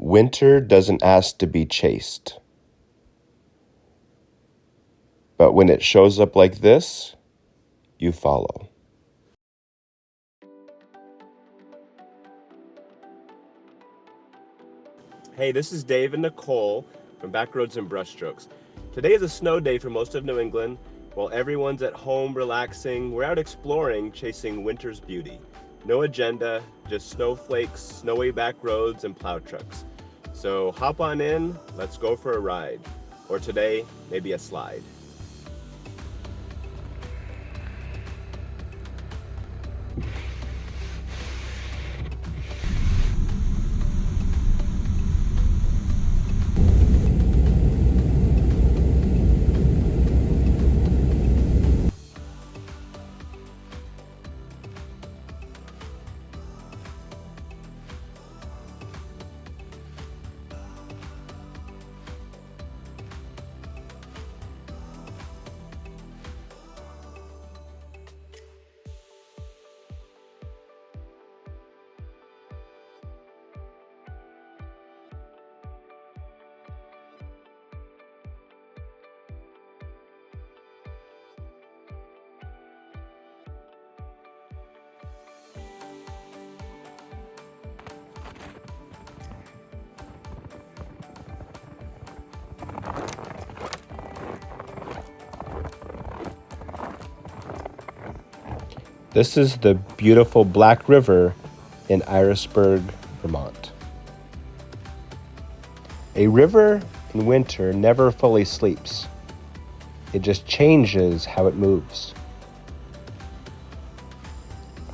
Winter doesn't ask to be chased. But when it shows up like this, you follow. Hey, this is Dave and Nicole from Backroads and Brushstrokes. Today is a snow day for most of New England. While everyone's at home relaxing, we're out exploring, chasing winter's beauty. No agenda, just snowflakes, snowy back roads, and plow trucks. So hop on in, let's go for a ride. Or today, maybe a slide. This is the beautiful Black River in Irisburg, Vermont. A river in winter never fully sleeps. It just changes how it moves.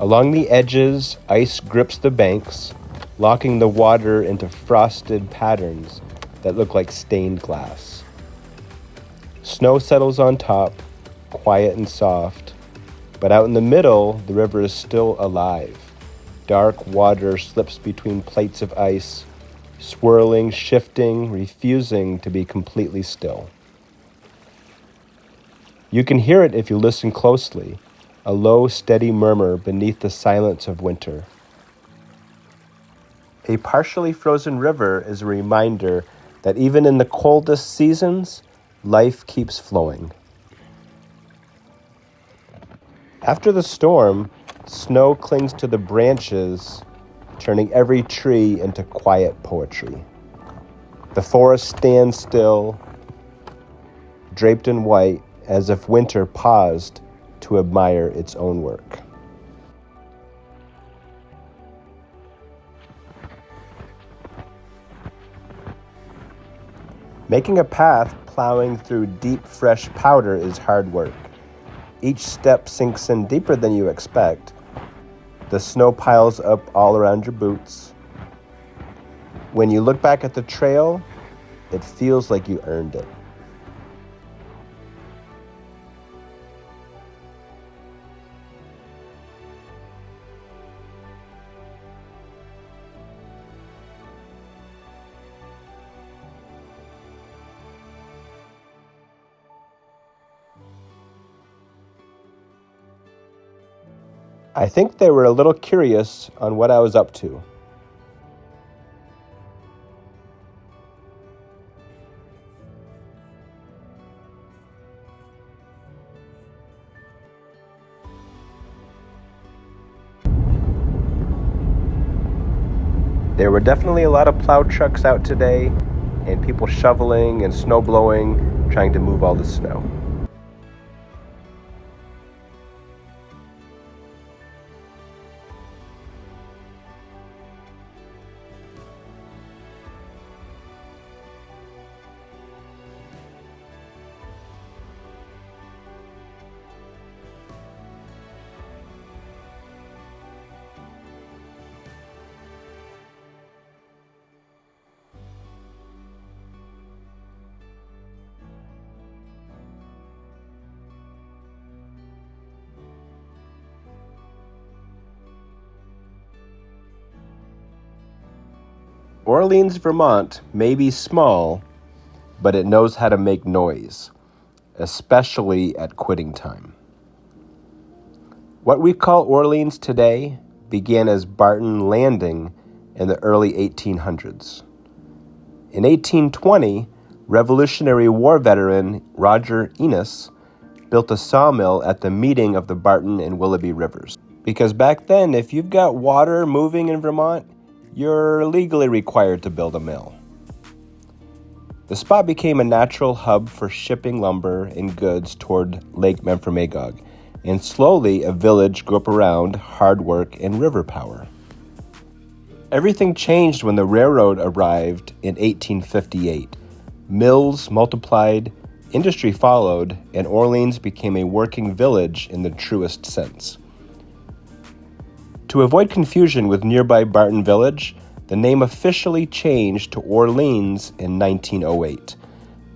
Along the edges, ice grips the banks, locking the water into frosted patterns that look like stained glass. Snow settles on top, quiet and soft. But out in the middle, the river is still alive. Dark water slips between plates of ice, swirling, shifting, refusing to be completely still. You can hear it if you listen closely, a low, steady murmur beneath the silence of winter. A partially frozen river is a reminder that even in the coldest seasons, life keeps flowing. After the storm, snow clings to the branches, turning every tree into quiet poetry. The forest stands still, draped in white, as if winter paused to admire its own work. Making a path plowing through deep, fresh powder is hard work. Each step sinks in deeper than you expect. The snow piles up all around your boots. When you look back at the trail, it feels like you earned it. I think they were a little curious on what I was up to. There were definitely a lot of plow trucks out today, and people shoveling and snow blowing, trying to move all the snow. Orleans, Vermont may be small, but it knows how to make noise, especially at quitting time. What we call Orleans today began as Barton Landing in the early 1800s. In 1820, Revolutionary War veteran Roger Enos built a sawmill at the meeting of the Barton and Willoughby rivers. Because back then, if you've got water moving in Vermont, you're legally required to build a mill. The spot became a natural hub for shipping lumber and goods toward Lake Memphremagog, and slowly a village grew up around hard work and river power. Everything changed when the railroad arrived in 1858. Mills multiplied, industry followed, and Orleans became a working village in the truest sense. To avoid confusion with nearby Barton Village, the name officially changed to Orleans in 1908,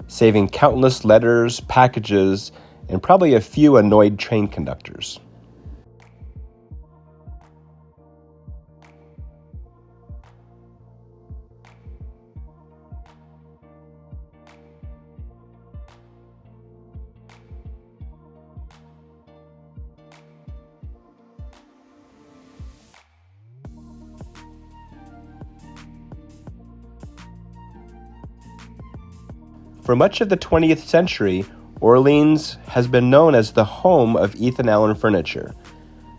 saving countless letters, packages, and probably a few annoyed train conductors. For much of the 20th century, Orleans has been known as the home of Ethan Allen furniture.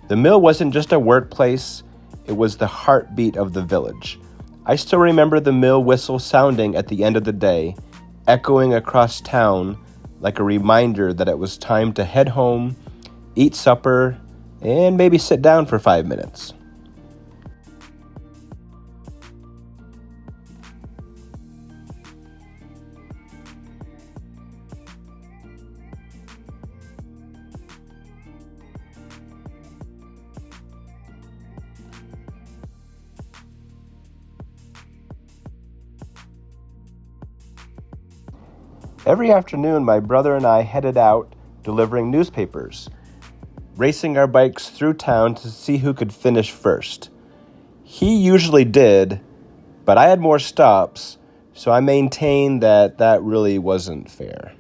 The mill wasn't just a workplace, it was the heartbeat of the village. I still remember the mill whistle sounding at the end of the day, echoing across town like a reminder that it was time to head home, eat supper, and maybe sit down for 5 minutes. Every afternoon, my brother and I headed out delivering newspapers, racing our bikes through town to see who could finish first. He usually did, but I had more stops, so I maintained that really wasn't fair.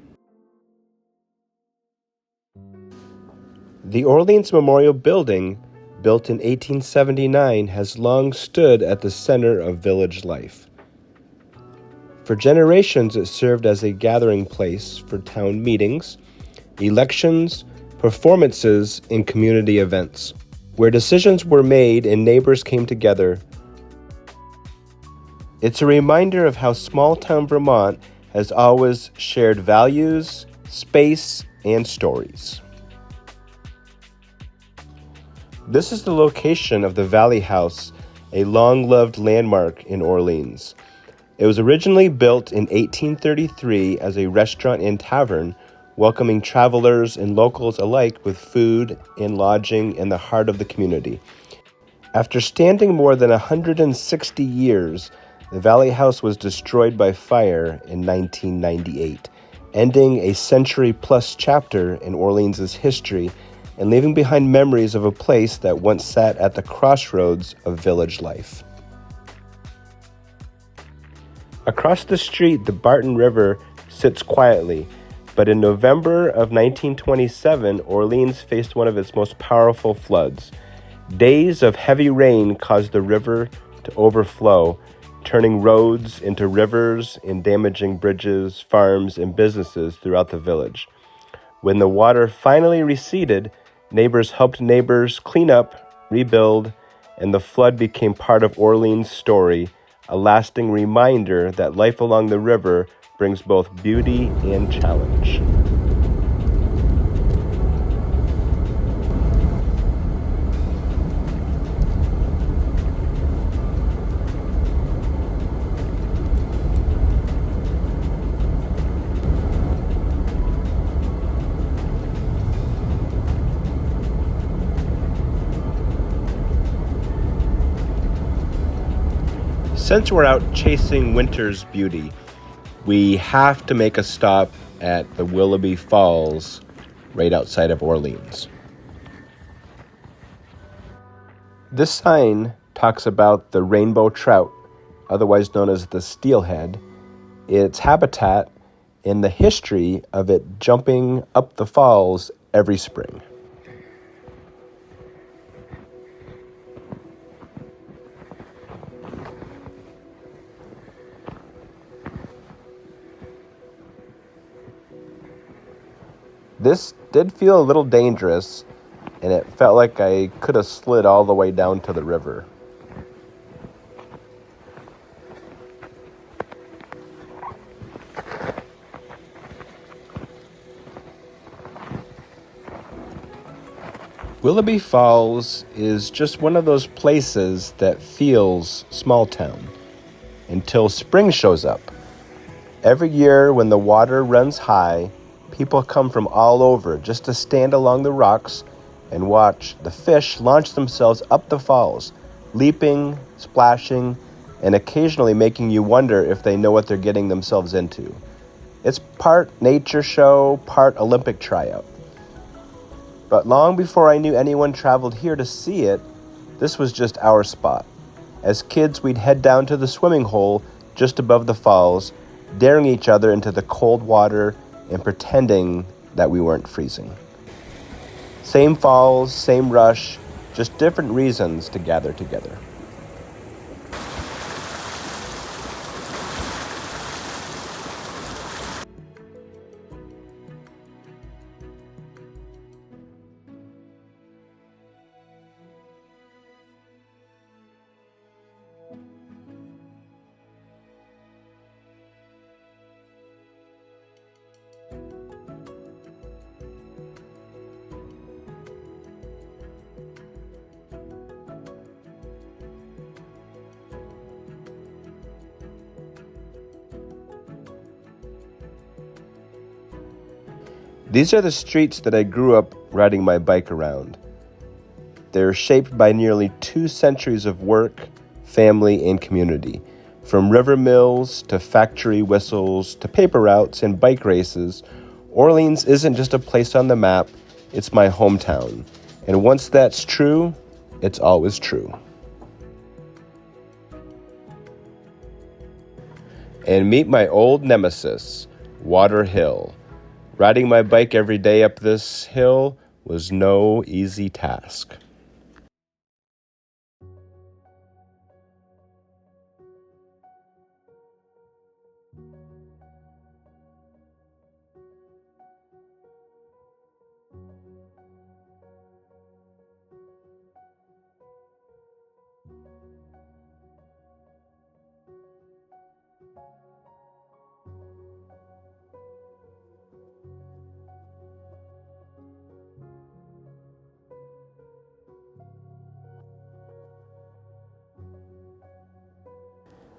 The Orleans Memorial Building, built in 1879, has long stood at the center of village life. For generations, it served as a gathering place for town meetings, elections, performances, and community events, where decisions were made and neighbors came together. It's a reminder of how small-town Vermont has always shared values, space, and stories. This is the location of the Valley House, a long-loved landmark in Orleans. It was originally built in 1833 as a restaurant and tavern, welcoming travelers and locals alike with food and lodging in the heart of the community. After standing more than 160 years, the Valley House was destroyed by fire in 1998, ending a century-plus chapter in Orleans' history and leaving behind memories of a place that once sat at the crossroads of village life. Across the street, the Barton River sits quietly, but in November of 1927, Orleans faced one of its most powerful floods. Days of heavy rain caused the river to overflow, turning roads into rivers and damaging bridges, farms, and businesses throughout the village. When the water finally receded, neighbors helped neighbors clean up, rebuild, and the flood became part of Orleans' story, a lasting reminder that life along the river brings both beauty and challenge. Since we're out chasing winter's beauty, we have to make a stop at the Willoughby Falls right outside of Orleans. This sign talks about the rainbow trout, otherwise known as the steelhead, its habitat, and the history of it jumping up the falls every spring. This did feel a little dangerous, and it felt like I could have slid all the way down to the river. Willoughby Falls is just one of those places that feels small town until spring shows up. Every year when the water runs high, people come from all over just to stand along the rocks and watch the fish launch themselves up the falls, leaping, splashing, and occasionally making you wonder if they know what they're getting themselves into. It's part nature show, part Olympic tryout. But long before I knew anyone traveled here to see it, this was just our spot. As kids, we'd head down to the swimming hole just above the falls, daring each other into the cold water and pretending that we weren't freezing. Same falls, same rush, just different reasons to gather together. These are the streets that I grew up riding my bike around. They're shaped by nearly 2 centuries of work, family, and community. From river mills to factory whistles to paper routes and bike races, Orleans isn't just a place on the map, it's my hometown. And once that's true, it's always true. And meet my old nemesis, Water Hill. Riding my bike every day up this hill was no easy task.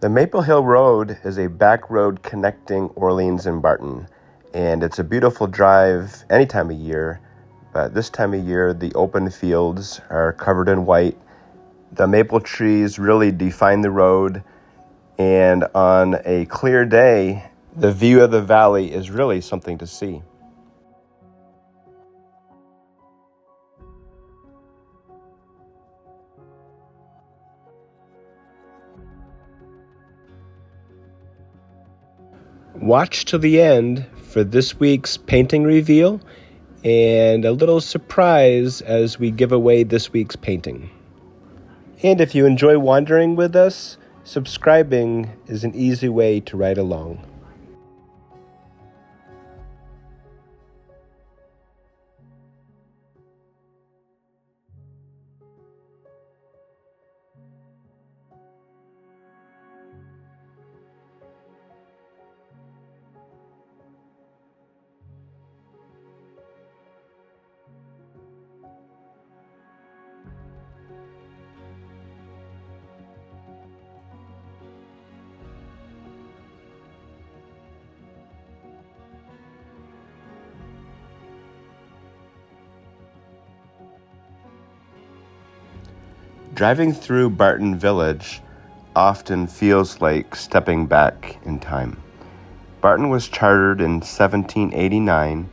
The Maple Hill Road is a back road connecting Orleans and Barton, and it's a beautiful drive any time of year, but this time of year the open fields are covered in white. The maple trees really define the road, and on a clear day, the view of the valley is really something to see. Watch till the end for this week's painting reveal and a little surprise as we give away this week's painting. And if you enjoy wandering with us, subscribing is an easy way to ride along. Driving through Barton Village often feels like stepping back in time. Barton was chartered in 1789,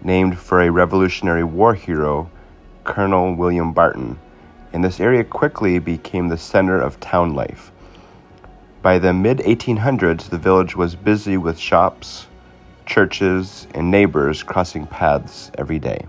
named for a Revolutionary War hero, Colonel William Barton, and this area quickly became the center of town life. By the mid-1800s, the village was busy with shops, churches, and neighbors crossing paths every day.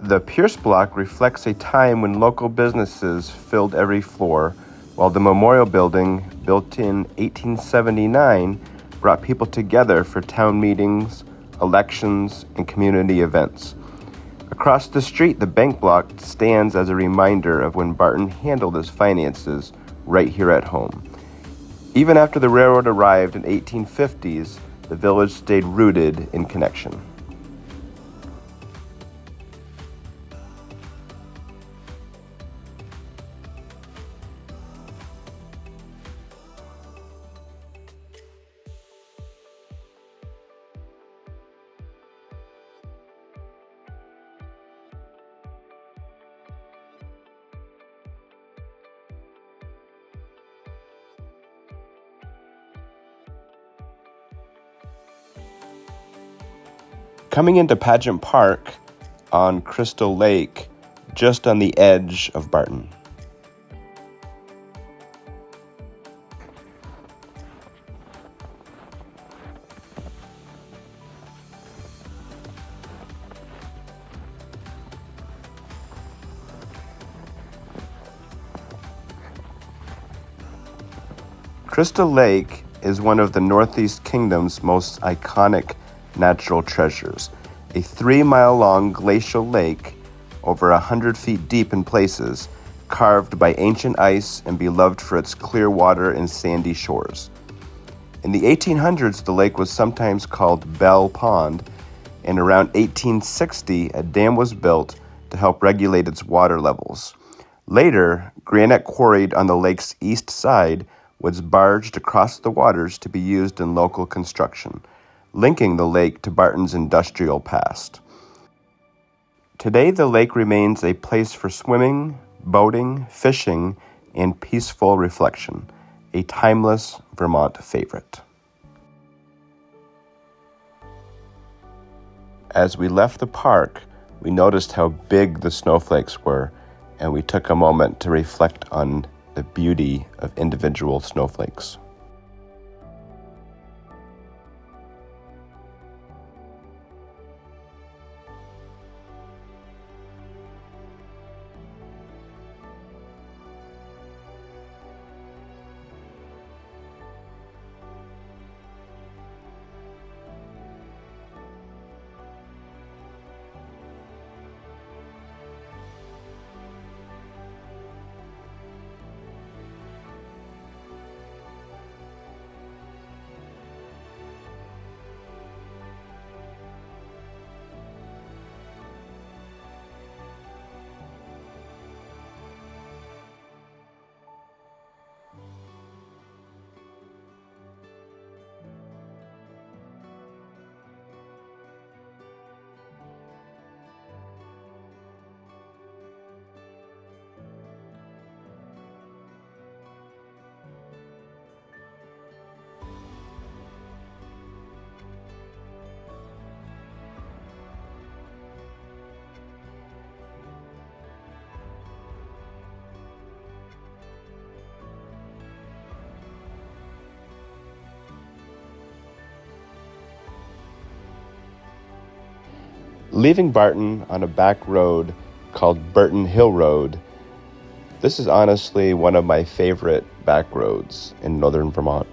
The Pierce Block reflects a time when local businesses filled every floor, while the Memorial Building, built in 1879, brought people together for town meetings, elections, and community events. Across the street, the Bank Block stands as a reminder of when Barton handled his finances right here at home. Even after the railroad arrived in the 1850s, the village stayed rooted in connection. Coming into Pageant Park on Crystal Lake, just on the edge of Barton. Crystal Lake is one of the Northeast Kingdom's most iconic natural treasures. A 3-mile-long glacial lake, over 100 feet deep in places, carved by ancient ice and beloved for its clear water and sandy shores. In the 1800s, the lake was sometimes called Bell Pond, and around 1860, a dam was built to help regulate its water levels. Later, granite quarried on the lake's east side was barged across the waters to be used in local construction, linking the lake to Barton's industrial past. Today, the lake remains a place for swimming, boating, fishing, and peaceful reflection, a timeless Vermont favorite. As we left the park, we noticed how big the snowflakes were, and we took a moment to reflect on the beauty of individual snowflakes. Leaving Barton on a back road called Burton Hill Road, this is honestly one of my favorite back roads in northern Vermont.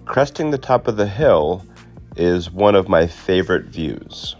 Cresting the top of the hill is one of my favorite views.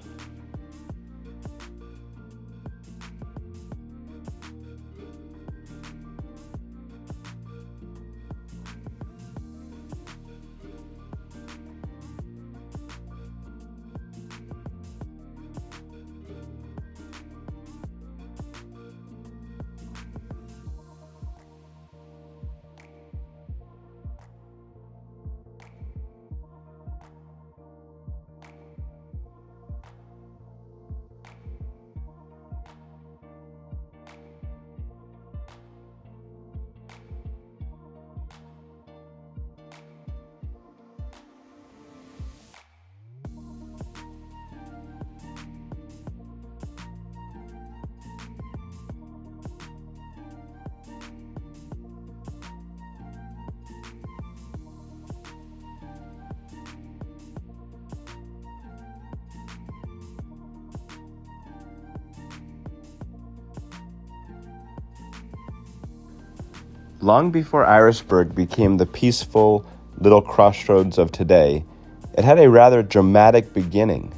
Long before Irisburg became the peaceful little crossroads of today, it had a rather dramatic beginning.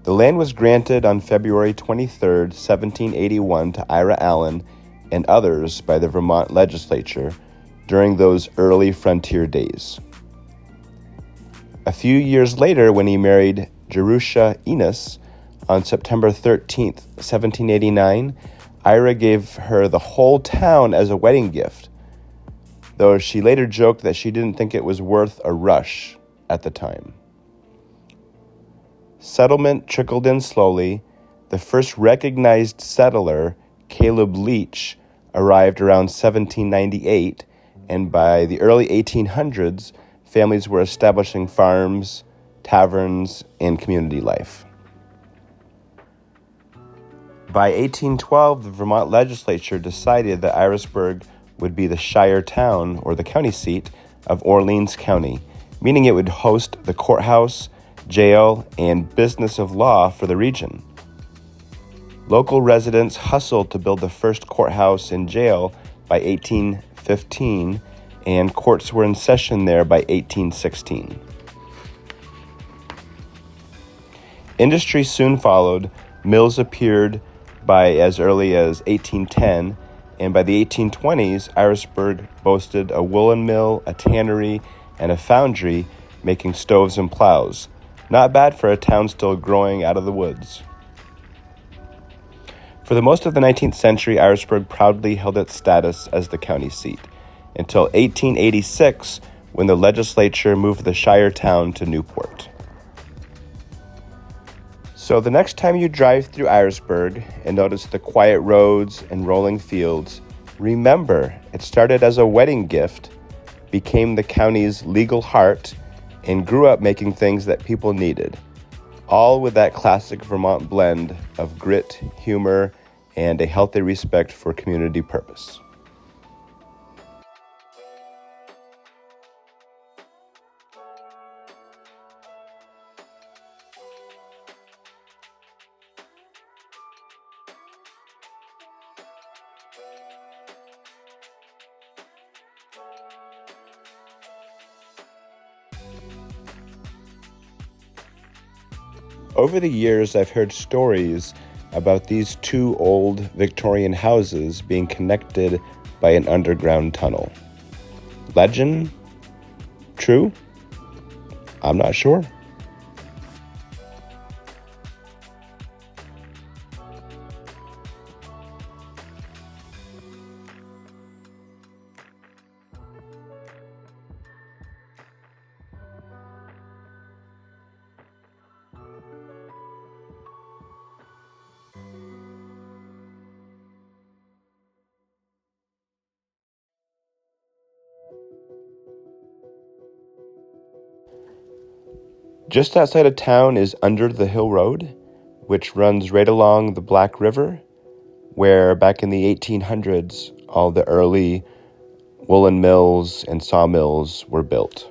The land was granted on February 23, 1781 to Ira Allen and others by the Vermont legislature during those early frontier days. A few years later, when he married Jerusha Enos on September 13, 1789, Ira gave her the whole town as a wedding gift, though she later joked that she didn't think it was worth a rush at the time. Settlement trickled in slowly. The first recognized settler, Caleb Leach, arrived around 1798, and by the early 1800s, families were establishing farms, taverns, and community life. By 1812, the Vermont legislature decided that Irisburg would be the shire town, or the county seat, of Orleans County, meaning it would host the courthouse, jail, and business of law for the region. Local residents hustled to build the first courthouse and jail by 1815, and courts were in session there by 1816. Industry soon followed. Mills appeared by as early as 1810, and by the 1820s, Irisburg boasted a woolen mill, a tannery, and a foundry making stoves and plows. Not bad for a town still growing out of the woods. For the most of the 19th century, Irisburg proudly held its status as the county seat, until 1886, when the legislature moved the shire town to Newport. So the next time you drive through Irisburg and notice the quiet roads and rolling fields, remember it started as a wedding gift, became the county's legal heart, and grew up making things that people needed, all with that classic Vermont blend of grit, humor, and a healthy respect for community purpose. Over the years, I've heard stories about these two old Victorian houses being connected by an underground tunnel. Legend? True? I'm not sure. Just outside of town is Under the Hill Road, which runs right along the Black River, where back in the 1800s, all the early woolen mills and sawmills were built.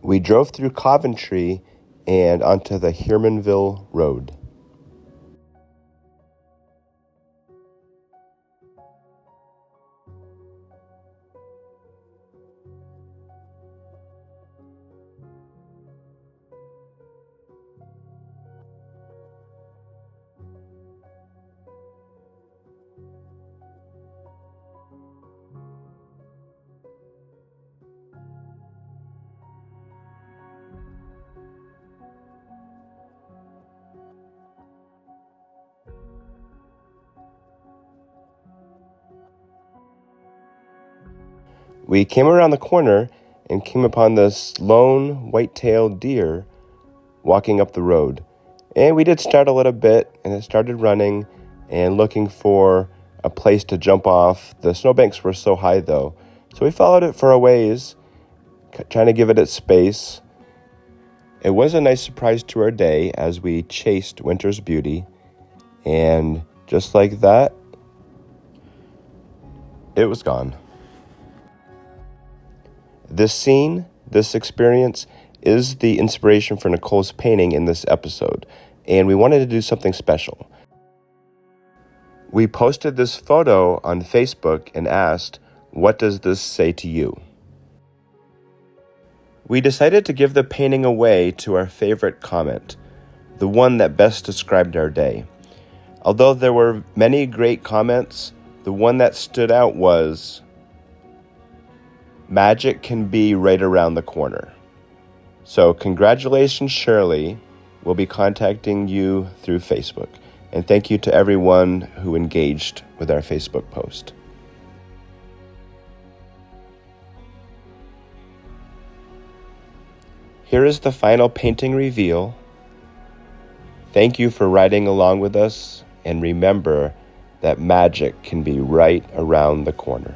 We drove through Coventry and onto the Hermanville Road. We came around the corner and came upon this lone white-tailed deer walking up the road. And we did start a little bit, and it started running and looking for a place to jump off. The snowbanks were so high, though. So we followed it for a ways, trying to give it its space. It was a nice surprise to our day as we chased Winter's Beauty. And just like that, it was gone. This scene, this experience, is the inspiration for Nicole's painting in this episode, and we wanted to do something special. We posted this photo on Facebook and asked, "What does this say to you?" We decided to give the painting away to our favorite comment, the one that best described our day. Although there were many great comments, the one that stood out was, "Magic can be right around the corner." So congratulations, Shirley. We'll be contacting you through Facebook. And thank you to everyone who engaged with our Facebook post. Here is the final painting reveal. Thank you for riding along with us, and remember that magic can be right around the corner.